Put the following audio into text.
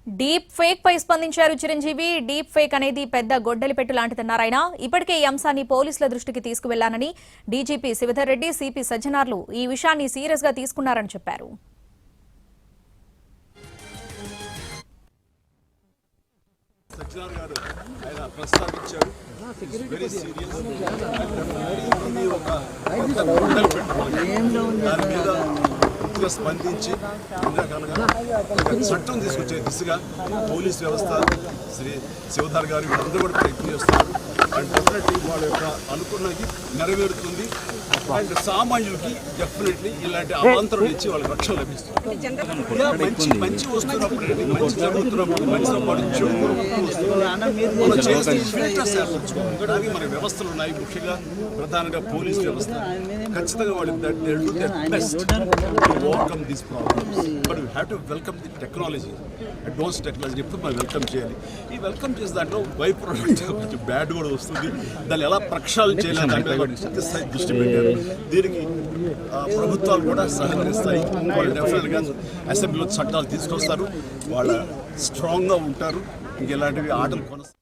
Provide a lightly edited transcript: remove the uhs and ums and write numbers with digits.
Deep fake పై స్పందించారు Chiranjeevi. Deep fake అనేది పెద్ద గొడ్డలి పెట్టు లాంటిదన్నారాయన. ఇప్పటికే ఈ అంశాన్ని పోలీసుల దృష్టికి తీసుకువెళ్లానని డీజీపీ శివధర్ రెడ్డి, సిపి సజ్జనార్లు ఈ విషయాన్ని సీరియస్ గా తీసుకున్నారని చెప్పారు. స్పందించి చట్టం తీసుకొచ్చే దిశగా పోలీస్ వ్యవస్థ శ్రీ శివధర్ గారు వీళ్ళందరూ కూడా ప్రయత్నం చేస్తున్నారు. అండ్ డెఫినెట్లీ వాళ్ళ యొక్క అనుకున్నది నెరవేరుతుంది. అండ్ సామాన్యులకి డెఫినెట్లీ ఇలాంటి అవాంతరం ఇచ్చి వాళ్ళకి రక్షణ లభిస్తుంది. మంచి వస్తున్నప్పుడు, మంచి జరుగుతున్నప్పుడు, మంచితో పాటు చెడు మనం చేస్తే ఫిల్టర్స్ ఏర్పరచుకోవడానికి మన వ్యవస్థలు ఉన్నాయి. ముఖ్యంగా ప్రధానంగా పోలీస్ వ్యవస్థ ఖచ్చితంగా వాళ్ళు overcome these problems. But we have to welcome the technology, advance technology ఎప్పుడు మనం వెల్కమ్ చేయాలి. ఈ వెల్కమ్ చేసే దాంట్లో బై ప్రోడక్ట్ కొంచెం బ్యాడ్ కూడా వస్తుంది. దాన్ని ఎలా ప్రక్షాళన చేయాలి దాని మీద దృష్టి పెట్టారు. దీనికి ప్రభుత్వాలు కూడా సహకరిస్తాయి. వాళ్ళు డెఫినెట్గా అసెంబ్లీలో చట్టాలు తీసుకొస్తారు. వాళ్ళ స్ట్రాంగ్గా ఉంటారు. ఇంకెలాంటివి ఆటలు కొనసాగుతాయి.